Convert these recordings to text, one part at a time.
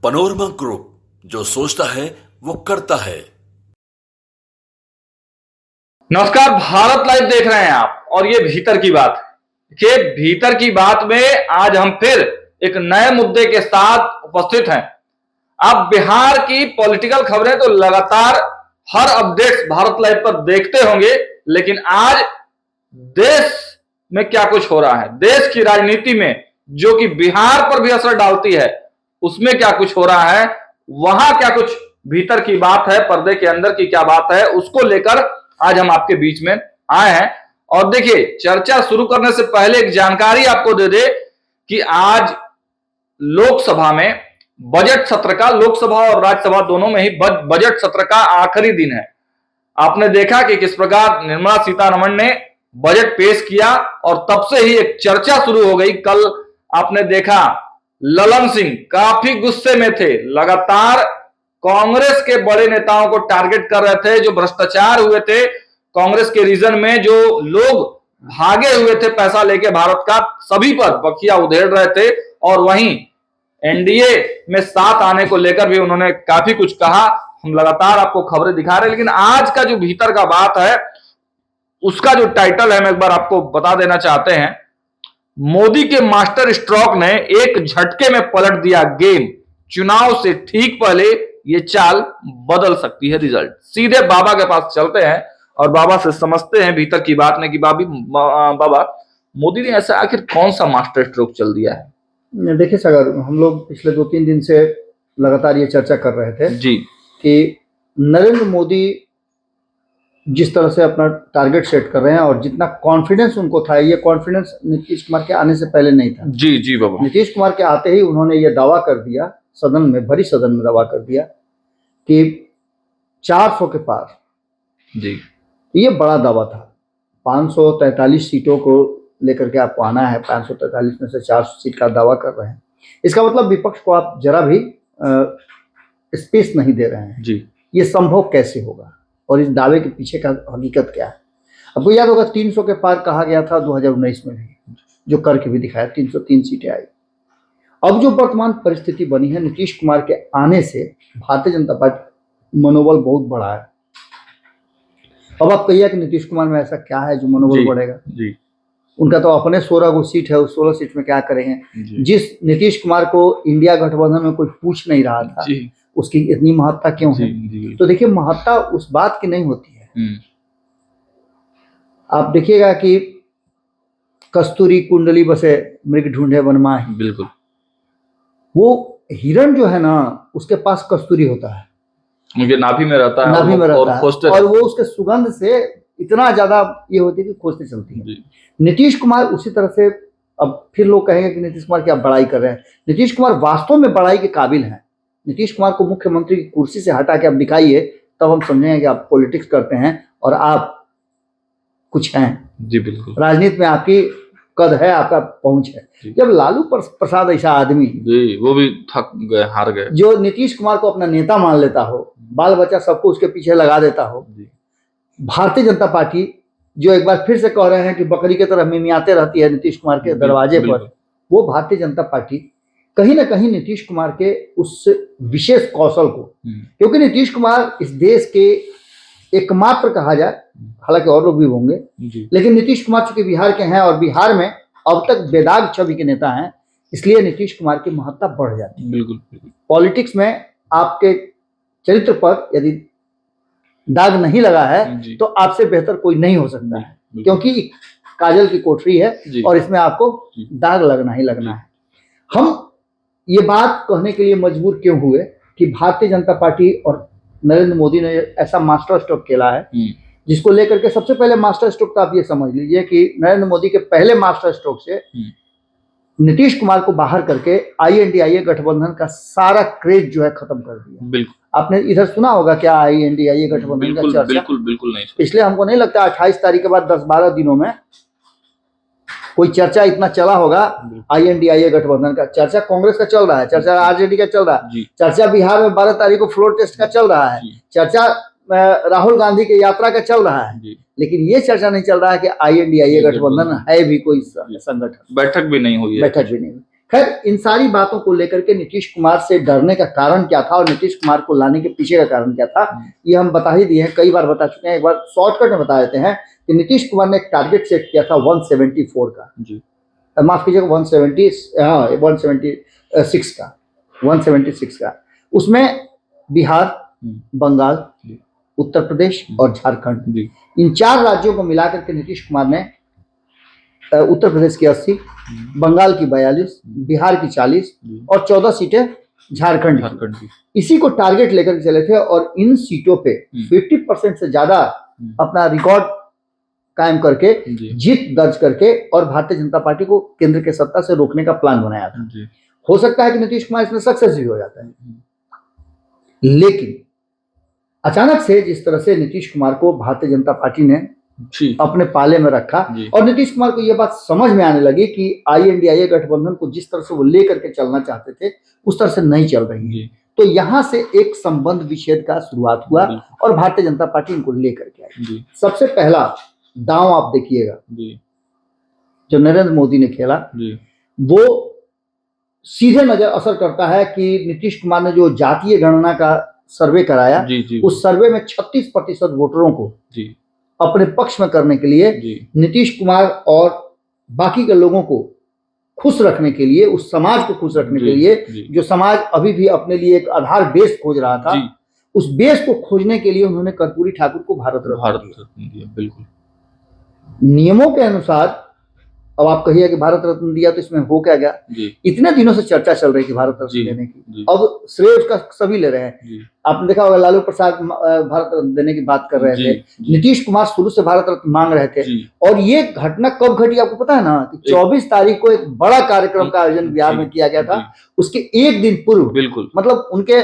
Panorama group, जो सोचता है वो करता है। नमस्कार, भारत लाइव देख रहे हैं आप और ये भीतर की बात के भीतर की बात में आज हम फिर एक नए मुद्दे के साथ उपस्थित हैं। आप बिहार की पॉलिटिकल खबरें तो लगातार हर अपडेट्स भारत लाइव पर देखते होंगे, लेकिन आज देश में क्या कुछ हो रहा है, देश की राजनीति में जो कि बिहार पर भी असर डालती है, उसमें क्या कुछ हो रहा है, वहां क्या कुछ भीतर की बात है, पर्दे के अंदर की क्या बात है, उसको लेकर आज हम आपके बीच में आए हैं। और देखिए, चर्चा शुरू करने से पहले एक जानकारी आपको दे दे कि आज लोकसभा में बजट सत्र का, लोकसभा और राज्यसभा दोनों में ही बजट सत्र का आखिरी दिन है। आपने देखा कि किस प्रकार निर्मला सीतारमण ने बजट पेश किया और तब से ही एक चर्चा शुरू हो गई। कल आपने देखा ललन सिंह काफी गुस्से में थे, लगातार कांग्रेस के बड़े नेताओं को टारगेट कर रहे थे, जो भ्रष्टाचार हुए थे कांग्रेस के रीजन में, जो लोग भागे हुए थे पैसा लेके भारत का, सभी पर बखिया उधेड़ रहे थे। और वहीं एनडीए में साथ आने को लेकर भी उन्होंने काफी कुछ कहा। हम लगातार आपको खबरें दिखा रहे हैं, लेकिन आज का जो भीतर का बात है उसका जो टाइटल है, मैं एक बार आपको बता देना चाहते हैं। मोदी के मास्टर स्ट्रोक ने एक झटके में पलट दिया गेम, चुनाव से ठीक पहले ये चाल बदल सकती है रिजल्ट। सीधे बाबा के पास चलते हैं और बाबा से समझते हैं भीतर की बात ने कि बाबा, मोदी ने ऐसा आखिर कौन सा मास्टर स्ट्रोक चल दिया है? देखिए सागर, हम लोग पिछले 2-3 दिन से लगातार ये चर्चा कर रहे थे जी कि नरेंद्र मोदी जिस तरह से अपना टारगेट सेट कर रहे हैं और जितना कॉन्फिडेंस उनको था, ये कॉन्फिडेंस नीतीश कुमार के आने से पहले नहीं था। जी जी बाबा, नीतीश कुमार के आते ही उन्होंने ये दावा कर दिया सदन में, भरी सदन में दावा कर दिया कि 400 के पार। जी, ये बड़ा दावा था। 543 सीटों को लेकर के आपको आना है, 543 में से 400 सीट का दावा कर रहे हैं। इसका मतलब विपक्ष को आप जरा भी स्पेस नहीं दे रहे हैं जी। ये संभव कैसे होगा और इस दावे के पीछे का हकीकत क्या है? आपको याद होगा 300 के पार कहा गया था 2019 में भी, जो करके भी दिखाया, 303 सीटें आई। अब जो वर्तमान परिस्थिति बनी है, नीतीश कुमार के आने से भारतीय जनता पार्टी मनोबल बहुत बढ़ा है। अब आप कहिए कि नीतीश कुमार में ऐसा क्या है जो मनोबल बढ़ेगा? जी, उनका तो अपने 16 गो सीट है, उस 16 सीट में क्या करेंगे? जिस नीतीश कुमार को इंडिया गठबंधन में कोई पूछ नहीं रहा था, उसकी इतनी महत्ता क्यों है? तो देखिए, महत्ता उस बात की नहीं होती है। आप देखिएगा कि कस्तूरी कुंडली बसे मृग ढूंढे वनमाही, बिल्कुल। वो हिरण जो है ना, उसके पास कस्तूरी होता है, उनके नाभि में रहता है, नाभि में रहता है, और वो उसके सुगंध से इतना ज्यादा ये होती है कि खोजते चलती है। नीतीश कुमार उसी तरह से, अब फिर लोग कहेंगे कि नीतीश कुमार की आप बड़ाई कर रहे हैं। नीतीश कुमार वास्तव में बड़ाई के काबिल हैं। नीतीश कुमार को मुख्यमंत्री की कुर्सी से हटा के आप दिखाइए, तब हम समझेंगे कि आप पॉलिटिक्स करते हैं और आप कुछ हैं। जी बिल्कुल, राजनीति में आपकी कद है, आपका पहुंच है। जब लालू प्रसाद ऐसा आदमी, जी, वो भी थक गए, हार गए, जो नीतीश कुमार को अपना नेता मान लेता हो, बाल बच्चा सबको उसके पीछे लगा देता हो, भारतीय जनता पार्टी जो एक बार फिर से कह रहे हैं कि बकरी की तरह मिमियाते रहती है नीतीश कुमार के दरवाजे पर, वो भारतीय जनता पार्टी कहीं ना कहीं नीतीश कुमार के उस विशेष कौशल को, क्योंकि नीतीश कुमार इस देश के एकमात्र कहा जाए, हालांकि और लोग भी होंगे, लेकिन नीतीश कुमार चूंकि बिहार के हैं और बिहार में अब तक बेदाग छवि के नेता हैं, इसलिए नीतीश कुमार की महत्ता बढ़ जाती है। बिल्कुल। पॉलिटिक्स में आपके चरित्र पर यदि दाग नहीं लगा है तो आपसे बेहतर कोई नहीं हो सकता है, क्योंकि काजल की कोठरी है और इसमें आपको दाग लगना ही लगना है। हम ये बात कहने के लिए मजबूर क्यों हुए कि भारतीय जनता पार्टी और नरेंद्र मोदी ने ऐसा मास्टर स्ट्रोक खेला है, जिसको लेकर के सबसे पहले मास्टर स्ट्रोक तो आप ये समझ लीजिए कि नरेंद्र मोदी के पहले मास्टर स्ट्रोक से नीतीश कुमार को बाहर करके INDIA गठबंधन का सारा क्रेज जो है खत्म कर दिया। बिल्कुल, आपने इधर सुना होगा क्या INDIA गठबंधन का चर्चा? बिल्कुल नहीं। इसलिए हमको नहीं लगता 28 तारीख के बाद 10-12 दिनों में कोई चर्चा इतना चला होगा। INDIA गठबंधन का चर्चा कांग्रेस का चल रहा है, चर्चा RJD का चल रहा है, चर्चा बिहार में 12 तारीख को फ्लोर टेस्ट का चल रहा है, चर्चा राहुल गांधी की यात्रा का चल रहा है, लेकिन ये चर्चा नहीं चल रहा है कि INDIA गठबंधन है भी कोई संगठन। बैठक भी नहीं हुई है, बैठक भी नहीं हुई। खैर, इन सारी बातों को लेकर के नीतीश कुमार से डरने का कारण क्या था और नीतीश कुमार को लाने के पीछे का कारण क्या था, ये हम बता ही दिए हैं, कई बार बता चुके हैं। एक बार शॉर्टकट में बता देते हैं कि नीतीश कुमार ने एक टारगेट सेट किया था 174 का, माफ कीजिएगा 176 का। उसमें बिहार, बंगाल, उत्तर प्रदेश और झारखंड, इन 4 राज्यों को मिलाकर के नीतीश कुमार ने उत्तर प्रदेश की 80, बंगाल की 42, बिहार की 40 और 14 सीटें झारखंड की, इसी को टारगेट लेकर चले थे। और इन सीटों पे 50% से ज्यादा अपना रिकॉर्ड कायम करके, जीत दर्ज करके और भारतीय जनता पार्टी को केंद्र के सत्ता से रोकने का प्लान बनाया था। हो सकता है कि नीतीश कुमार इसमें सक्सेस भी हो जाता है, लेकिन अचानक से जिस तरह से नीतीश कुमार को भारतीय जनता पार्टी ने अपने पाले में रखा और नीतीश कुमार को यह बात समझ में आने लगी कि INDIA गठबंधन को जिस तरह से वो लेकर के चलना चाहते थे उस तरह से नहीं चल रही है, तो यहां से एक संबंध विच्छेद का शुरुआत हुआ और भारतीय जनता पार्टी इनको लेकर के आई। सबसे पहला दांव आप देखिएगा जो नरेंद्र मोदी ने खेला, वो सीधे नजर असर करता है कि नीतीश कुमार ने जो जातीय गणना का सर्वे कराया, उस सर्वे में 36% वोटरों को अपने पक्ष में करने के लिए नीतीश कुमार और बाकी के लोगों को खुश रखने के लिए, उस समाज को खुश रखने के लिए, जो समाज अभी भी अपने लिए एक आधार बेस खोज रहा था, उस बेस को खोजने के लिए उन्होंने कर्पूरी ठाकुर को भारत रत्न दिया। बिल्कुल नियमों के अनुसार। अब आप कहिए कि भारत रत्न दिया तो इसमें हो क्या गया? इतने दिनों से चर्चा चल रही थी भारत रत्न देने की, अब श्रेय उसका सभी ले रहे हैं। आपने देखा होगा लालू प्रसाद भारत रत्न देने की बात कर रहे थे, नीतीश कुमार शुरू से भारत रत्न मांग रहे थे। और ये घटना कब घटी आपको पता है ना, कि 24 तारीख को एक बड़ा कार्यक्रम का आयोजन बिहार में किया गया था। उसके एक दिन पूर्व, बिल्कुल मतलब उनके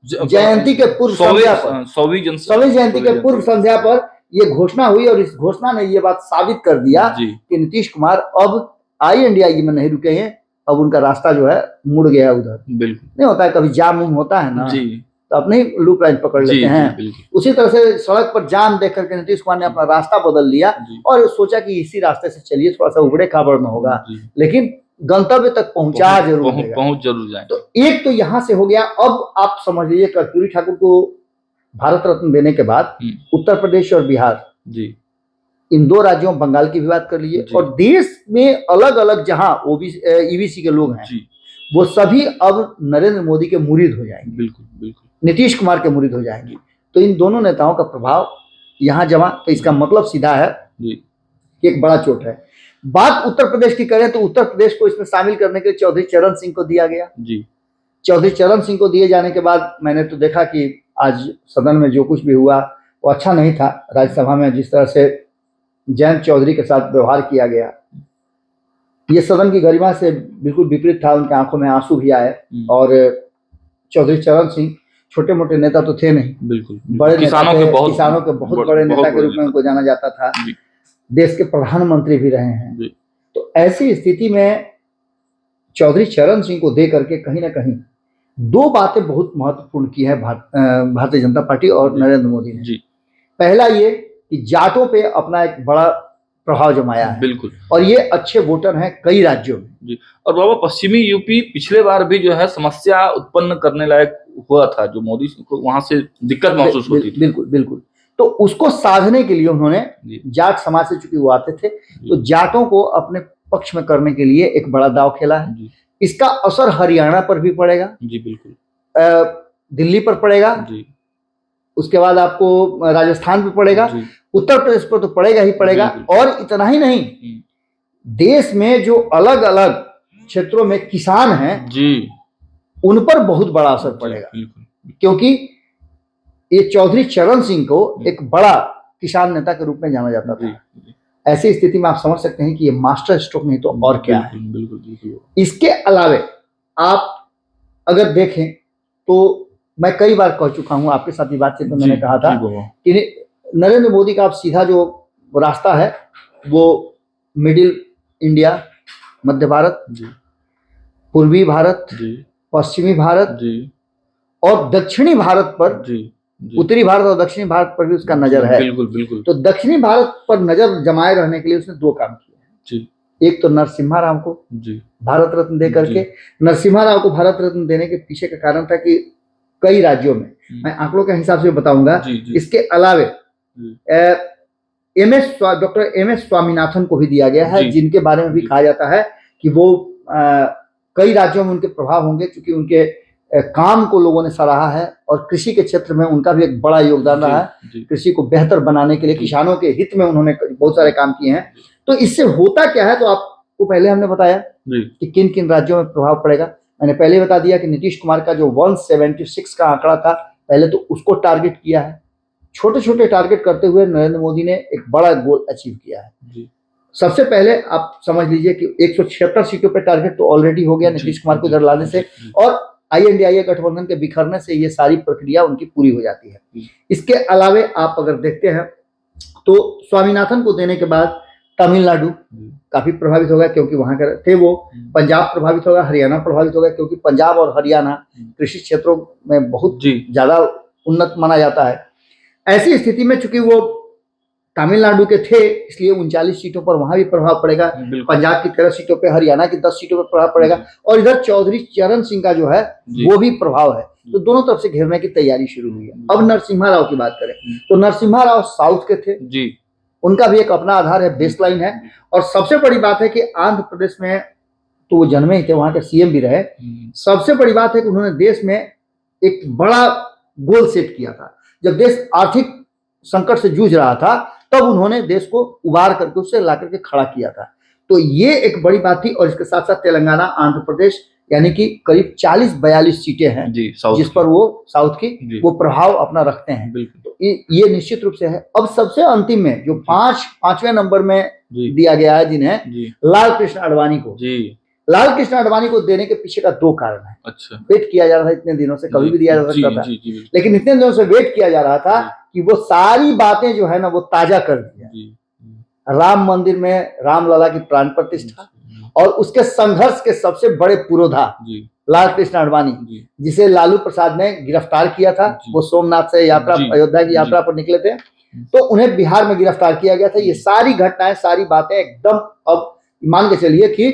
जयंती के पूर्व संध्या पर, 100वीं जयंती के पूर्व संध्या पर ये घोषणा हुई और इस घोषणा ने ये बात साबित कर दिया कि नीतीश कुमार अब INDIA में नहीं रुके हैं, अब उनका रास्ता जो है मुड़ गया उधर। बिल्कुल नहीं होता है, कभी जाम होता है ना तो अपने ही लूप लाइन पकड़ लेते हैं। उसी तरह से सड़क पर जाम देख करके नीतीश कुमार ने अपना रास्ता बदल लिया और सोचा कि इसी रास्ते से चलिए, थोड़ा सा उबड़े खाबड़ में होगा लेकिन गंतव्य तक पहुंच जरूर जाए। तो एक तो यहां से हो गया। अब आप समझ लीजिए कर्पूरी ठाकुर को भारत रत्न देने के बाद उत्तर प्रदेश और बिहार, इन 2 राज्यों, बंगाल की भी बात कर लीजिए, और देश में अलग अलग जहां EBC के लोग हैं, वो सभी अब नरेंद्र मोदी के मुरीद हो जाएंगे, बिल्कुल नीतीश कुमार के मुरीद हो जाएंगे। तो इन दोनों नेताओं का प्रभाव यहाँ जमा, तो इसका मतलब सीधा है कि एक बड़ा चोट है। बात उत्तर प्रदेश की करें तो उत्तर प्रदेश को इसमें शामिल करने के लिए चौधरी चरण सिंह को दिया गया। चौधरी चरण सिंह को दिए जाने के बाद मैंने तो देखा कि आज सदन में जो कुछ भी हुआ वो अच्छा नहीं था। राज्यसभा में जिस तरह से जयंत चौधरी के साथ व्यवहार किया गया, ये सदन की गरिमा से बिल्कुल विपरीत था। उनके आंखों में आंसू भी आए। और चौधरी चरण सिंह छोटे मोटे नेता तो थे नहीं, बिल्कुल बड़े किसानों के बहुत बड़े नेता के रूप में उनको जाना जाता था। देश के प्रधानमंत्री भी रहे हैं। तो ऐसी स्थिति में चौधरी चरण सिंह को दे करके कहीं ना कहीं 2 बातें बहुत महत्वपूर्ण की है भारतीय जनता पार्टी और नरेंद्र मोदी ने। पहला ये कि जाटों पे अपना एक बड़ा प्रभाव जमाया है, बिल्कुल, और ये अच्छे वोटर हैं कई राज्यों में। और बाबा पश्चिमी यूपी पिछले बार भी जो है समस्या उत्पन्न करने लायक हुआ था, जो मोदी को वहां से दिक्कत महसूस होती थी। बिल्कुल। तो उसको साधने के लिए उन्होंने जाट समाज से, चूंकि वो आते थे, तो जाटों को अपने पक्ष में करने के लिए एक बड़ा दांव खेला है। इसका असर हरियाणा पर भी पड़ेगा, बिल्कुल, दिल्ली पर पड़ेगा, उसके बाद आपको राजस्थान पर पड़ेगा, उत्तर प्रदेश पर तो पड़ेगा ही पड़ेगा। और इतना ही नहीं, देश में जो अलग अलग क्षेत्रों में किसान हैं उन पर बहुत बड़ा असर पड़ेगा, क्योंकि ये चौधरी चरण सिंह को एक बड़ा किसान नेता के रूप में जाना जाता था। ऐसी स्थिति में आप समझ सकते हैं कि ये मास्टर स्ट्रोक नहीं तो और क्या है। इसके अलावे आप अगर देखें तो मैं कई बार कह चुका हूं आपके साथ ये बातचीत में, मैंने कहा था कि नरेंद्र मोदी का अब सीधा जो रास्ता है वो मिडिल इंडिया, मध्य भारत, पूर्वी भारत, पश्चिमी भारत और दक्षिणी भारत पर, उत्तरी भारत और दक्षिणी भारत पर भी उसका नजर है। बिल्कुल। तो दक्षिणी भारत पर नजर जमाए रहने के लिए उसने 2 काम किए हैं। एक तो नरसिम्हा राव को जी भारत रत्न दे करके, नरसिम्हा राव को भारत रत्न देने के पीछे का कारण था कि कई राज्यों में, मैं आंकड़ों के हिसाब से बताऊंगा, इसके अलावे डॉक्टर एम एस स्वामीनाथन को भी दिया गया है, जिनके बारे में भी कहा जाता है कि वो कई राज्यों में उनके प्रभाव होंगे, क्योंकि उनके काम को लोगों ने सराहा है और कृषि के क्षेत्र में उनका भी एक बड़ा योगदान रहा है। कृषि को बेहतर बनाने के लिए किसानों के हित में उन्होंने बहुत सारे काम किए हैं। तो इससे होता क्या है, तो आपको पहले हमने बताया कि किन किन राज्यों में प्रभाव पड़ेगा। मैंने पहले बता दिया कि नीतीश कुमार का जो 176 का आंकड़ा था, पहले तो उसको टारगेट किया है। छोटे छोटे टारगेट करते हुए नरेंद्र मोदी ने एक बड़ा गोल अचीव किया है। सबसे पहले आप समझ लीजिए कि 176 सीटों पे टारगेट तो ऑलरेडी हो गया नीतीश कुमार को इधर लाने से, और INDIA गठबंधन के बिखरने से ये सारी प्रक्रिया उनकी पूरी हो जाती है। इसके अलावे आप अगर देखते हैं तो स्वामीनाथन को देने के बाद तमिलनाडु काफी प्रभावित होगा, क्योंकि वहां के थे वो। पंजाब प्रभावित होगा, हरियाणा प्रभावित होगा, क्योंकि पंजाब और हरियाणा कृषि क्षेत्रों में बहुत ज्यादा उन्नत माना जाता है। ऐसी स्थिति में चूंकि वो तमिलनाडु के थे, इसलिए 39 सीटों पर वहां भी प्रभाव पड़ेगा। पंजाब की 13 सीटों पे, हरियाणा की 10 सीटों पर प्रभाव पड़ेगा, और इधर चौधरी चरण सिंह का जो है वो भी प्रभाव है। तो दोनों तरफ से घेरने की तैयारी शुरू हुई है। अब नरसिम्हा राव की बात करें तो नरसिम्हा राव साउथ के थे जी, उनका भी एक अपना आधार है, बेसलाइन है। और सबसे बड़ी बात है कि आंध्र प्रदेश में तो वो जन्मे ही थे, वहां के CM भी रहे। सबसे बड़ी बात है कि उन्होंने देश में एक बड़ा गोल सेट किया था। जब देश आर्थिक संकट से जूझ रहा था, तब उन्होंने देश को उबार करके उससे ला करके खड़ा किया था। तो ये एक बड़ी बात थी। और इसके साथ साथ तेलंगाना, आंध्र प्रदेश, यानी कि करीब 40-42 सीटें हैं जिस पर वो साउथ की वो प्रभाव अपना रखते हैं। तो ये निश्चित रूप से है। अब सबसे अंतिम में जो पांचवें नंबर में दिया गया है, जिन्हें लाल कृष्ण आडवाणी को, लाल कृष्ण आडवाणी को देने के पीछे का 2 कारण है। अच्छा, वेट किया जा रहा था इतने दिनों से, कभी भी दिया जा सकता था, लेकिन इतने दिनों से वेट किया जा रहा था कि वो सारी बातें जो है ना वो ताजा कर दिया। राम मंदिर में रामलला की प्राण प्रतिष्ठा और उसके संघर्ष के सबसे बड़े पुरोधा लाल कृष्ण आडवाणी, जिसे लालू प्रसाद ने गिरफ्तार किया था। वो सोमनाथ से यात्रा, अयोध्या की यात्रा पर निकले थे, तो उन्हें बिहार में गिरफ्तार किया गया था। ये सारी घटनाएं, सारी बातें एकदम अब मान के चलिए कि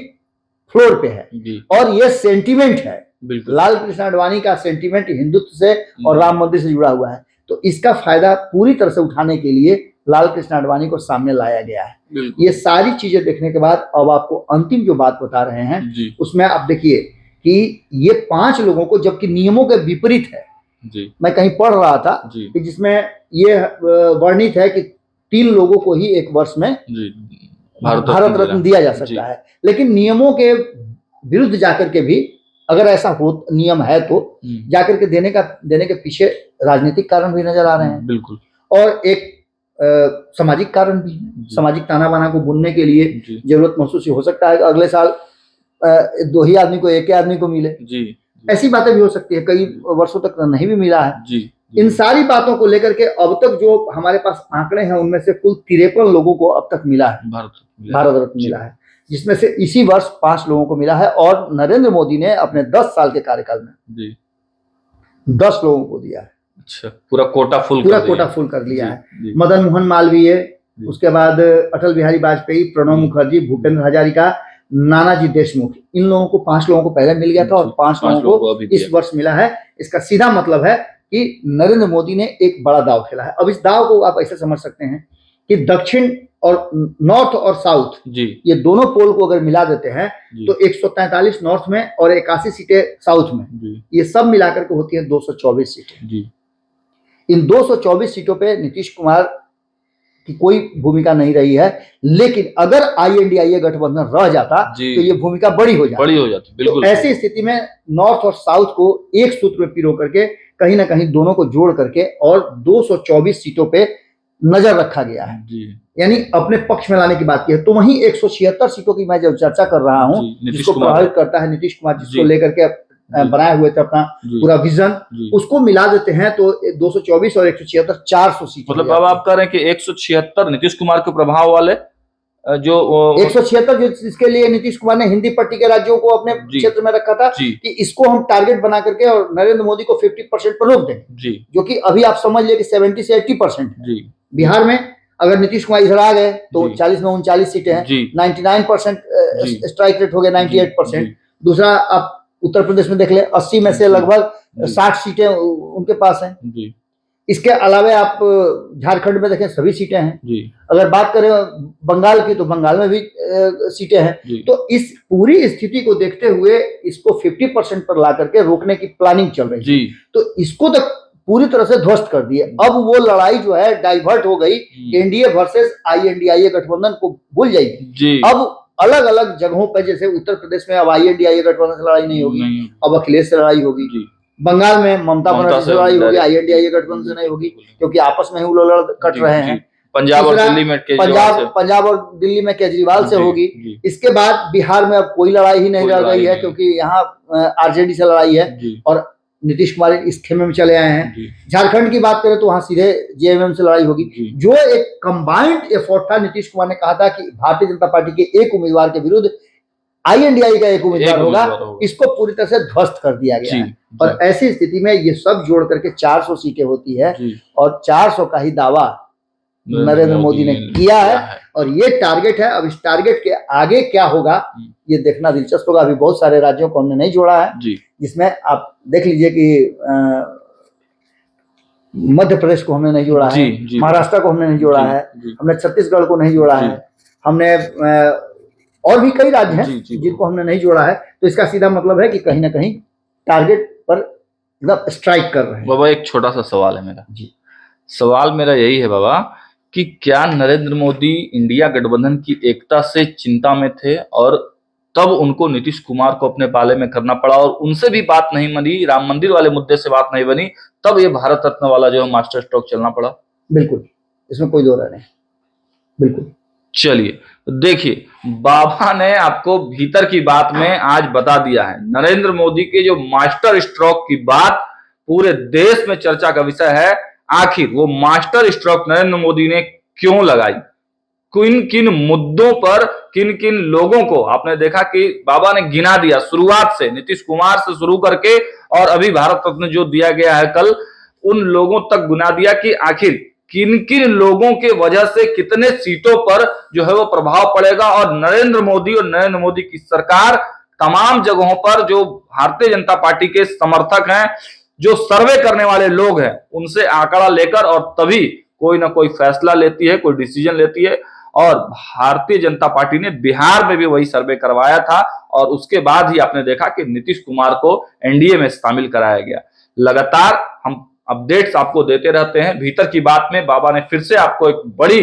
फ्लोर पे है। और ये सेंटिमेंट है, लाल कृष्ण आडवाणी का सेंटिमेंट हिंदुत्व से और राम मंदिर से जुड़ा हुआ है। तो इसका फायदा पूरी तरह से उठाने के लिए लाल कृष्ण आडवाणी को सामने लाया गया है। ये सारी चीजें देखने के बाद अब आपको अंतिम जो बात बता रहे हैं उसमें आप देखिए कि ये 5 लोगों को, जबकि नियमों के विपरीत है। मैं कहीं पढ़ रहा था कि जिसमें ये वर्णित है कि 3 लोगों को ही एक वर्ष में भारत रत्न दिया जा सकता है, लेकिन नियमों के विरुद्ध जाकर के भी अगर ऐसा हो, नियम है तो जाकर के देने के पीछे राजनीतिक कारण भी नजर आ रहे हैं। बिल्कुल। और एक सामाजिक कारण भी है। सामाजिक ताना बाना को बुनने के लिए जरूरत महसूस हो सकता है अगले साल 2 ही आदमी को, एक ही आदमी को मिले। ऐसी बातें भी हो सकती है, कई वर्षों तक नहीं भी मिला है। इन सारी बातों को लेकर के अब तक जो हमारे पास आंकड़े हैं, उनमें से कुल 53 लोगों को अब तक मिला है, भारत रत्न मिला है, जिसमें से इसी वर्ष 5 लोगों को मिला है। और नरेंद्र मोदी ने अपने 10 साल के कार्यकाल में 10 लोगों को दिया है। अच्छा, पूरा कोटा फुल कर लिया है। मदन मोहन मालवीय, उसके बाद अटल बिहारी वाजपेयी, प्रणब मुखर्जी, भूपेंद्र हजारिका, नानाजी देशमुख, इन लोगों को 5 लोगों को पहले मिल गया था और 5 लोगों को इस वर्ष मिला है। इसका सीधा मतलब है कि नरेंद्र मोदी ने एक बड़ा दाव खेला है। अब इस दाव को आप ऐसे समझ सकते हैं कि दक्षिण और नॉर्थ और साउथ, ये दोनों पोल को अगर मिला देते हैं तो 143 नॉर्थ में और 81 सीटें साउथ में, ये सब मिलाकर के होती है 224 सीटें। इन 224 सीटों पे नीतीश कुमार की कोई भूमिका नहीं रही है, लेकिन अगर INDIA गठबंधन रह जाता तो ये भूमिका बड़ी हो जाती। बिल्कुल। तो ऐसी स्थिति में नॉर्थ और साउथ को एक सूत्र में पिरो करके कहीं ना कहीं दोनों को जोड़ करके और 224 सीटों पे नजर रखा गया है, यानी अपने पक्ष में लाने की बात की है। तो वहीं 176 सीटों की मैं जब चर्चा कर रहा हूं, जिसको प्रभावित करता है नीतीश कुमार, जिसको लेकर के बनाए हुए थे अपना पूरा विजन, उसको मिला देते हैं तो 224 और 176 400 सीट। मतलब अब आप कह रहे हैं कि 176 नीतीश कुमार के प्रभाव वाले, जो 176 जो इसके लिए नीतीश कुमार ने हिंदी पट्टी के राज्यों को अपने क्षेत्र में रखा था कि इसको हम टारगेट बना करके और नरेंद्र मोदी को 50% पर रोक देंगे, जो कि अभी आप समझ लिया कि 70 से 80%। बिहार में अगर नीतीश कुमार इधर आ गए तो 40 में 39 सीटें हैं, 99% स्ट्राइक रेट हो गया 98%। दूसरा आप उत्तर प्रदेश में देख ले 80 में से लगभग 60 सीटें उनके पास हैं। इसके अलावा आप झारखंड में देखें सभी सीटें हैं। अगर बात करें बंगाल की तो बंगाल में भी सीटें हैं। तो इस पूरी स्थिति को देखते हुए इसको 50% पर ला करके रोकने की प्लानिंग चल रही है। तो इसको तो पूरी तरह से ध्वस्त कर दिए। अब वो लड़ाई जो है डाइवर्ट हो गई, एनडीए वर्सेस आईएनडीआईए गठबंधन को भूल जाइए। अब अलग अलग जगहों पर, जैसे उत्तर प्रदेश में अब आईएनडीआईए गठबंधन से लड़ाई नहीं होगी, अब अखिलेश से लड़ाई होगी। बंगाल में ममता बनर्जी से लड़ाई होगी, आईएनडीआईए गठबंधन से नहीं होगी, क्योंकि आपस में ही वो लोग कट रहे हैं। पंजाब और दिल्ली में पंजाब और दिल्ली में केजरीवाल से होगी। इसके बाद बिहार में अब कोई लड़ाई ही नहीं रह गई है, क्योंकि यहाँ आरजेडी से लड़ाई है और नीतीश कुमार इस खेमे में चले आए हैं। झारखंड की बात करें तो वहां सीधे जेएमएम से लड़ाई होगी। जो एक कंबाइंड एफर्ट था, नीतीश कुमार ने कहा था कि भारतीय जनता पार्टी के एक उम्मीदवार के विरुद्ध आईएनडीआई का एक उम्मीदवार होगा, इसको पूरी तरह से ध्वस्त कर दिया गया है। और ऐसी स्थिति में ये सब जोड़ करके 400 सीटें होती है और 400 का ही दावा नरेंद्र मोदी ने किया है और ये टारगेट है। अब इस टारगेट के आगे क्या होगा ये देखना दिलचस्प होगा। अभी बहुत सारे राज्यों को हमने नहीं जोड़ा है, जिसमें आप देख लीजिए कि मध्य प्रदेश को हमने नहीं जोड़ा है, महाराष्ट्र को हमने नहीं जोड़ा है, हमने छत्तीसगढ़ को नहीं जोड़ा है, हमने और भी कई राज्य हैं जिनको हमने नहीं जोड़ा है। तो इसका सीधा मतलब है कि कहीं ना कहीं टारगेट पर एकदम स्ट्राइक कर रहे हैं। बाबा एक छोटा सा सवाल है मेरा। सवाल मेरा यही है बाबा कि क्या नरेंद्र मोदी इंडिया गठबंधन की एकता से चिंता में थे और तब उनको नीतीश कुमार को अपने पाले में करना पड़ा और उनसे भी बात नहीं बनी, राम मंदिर वाले मुद्दे से बात नहीं बनी, तब ये भारत रत्न वाला जो है मास्टर स्ट्रोक चलना पड़ा? बिल्कुल, इसमें कोई दो राय नहीं। बिल्कुल। चलिए देखिए, बाबा ने आपको भीतर की बात में आज बता दिया है। नरेंद्र मोदी के जो मास्टर स्ट्रोक की बात पूरे देश में चर्चा का विषय है। आखिर वो मास्टर स्ट्रोक नरेंद्र मोदी ने क्यों लगाई, किन किन मुद्दों पर, किन किन लोगों को? आपने देखा कि बाबा ने गिना दिया शुरुआत से, नीतीश कुमार से शुरू करके और अभी भारत रत्न जो दिया गया है कल, उन लोगों तक गिना दिया कि आखिर किन किन लोगों के वजह से कितने सीटों पर जो है वो प्रभाव पड़ेगा। और नरेंद्र मोदी की सरकार तमाम जगहों पर जो भारतीय जनता पार्टी के समर्थक हैं, जो सर्वे करने वाले लोग हैं, उनसे आंकड़ा लेकर और तभी कोई ना कोई फैसला लेती है, कोई डिसीजन लेती है। और भारतीय जनता पार्टी ने बिहार में भी वही सर्वे करवाया था और उसके बाद ही आपने देखा कि नीतीश कुमार को एनडीए में शामिल कराया गया। लगातार हम अपडेट्स आपको देते रहते हैं। भीतर की बात में बाबा ने फिर से आपको एक बड़ी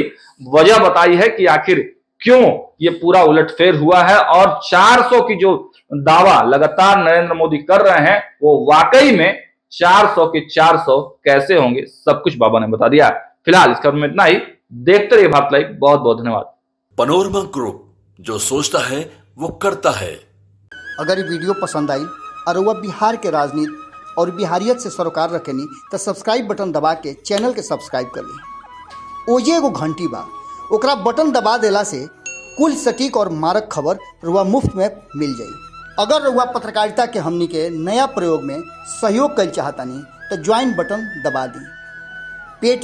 वजह बताई है कि आखिर क्यों ये पूरा उलटफेर हुआ है और 400 की जो दावा लगातार नरेंद्र मोदी कर रहे हैं वो वाकई में 400 के 400 कैसे होंगे, सब कुछ बाबा ने बता दिया। फिलहाल इस खबर में इतना ही। देखते रहिए भारत लाइव। बहुत बहुत धन्यवाद। पनोरमा ग्रुप, जो सोचता है वो करता है। अगर ये वीडियो पसंद आई और वह बिहार के राजनीति और बिहारियत से सरोकार रखेनी तो सब्सक्राइब बटन दबा के चैनल के सब्सक्राइब कर ली। ओजे एगो घंटी बा, ओकरा बटन दबा देला से कुल सटीक और मारक खबर रुआ मुफ्त में मिल जाई। अगर रुआ पत्रकारिता के हमनी के नया प्रयोग में सहयोग कर चाहतानी तो ज्वाइन बटन दबा दी। पेटीएम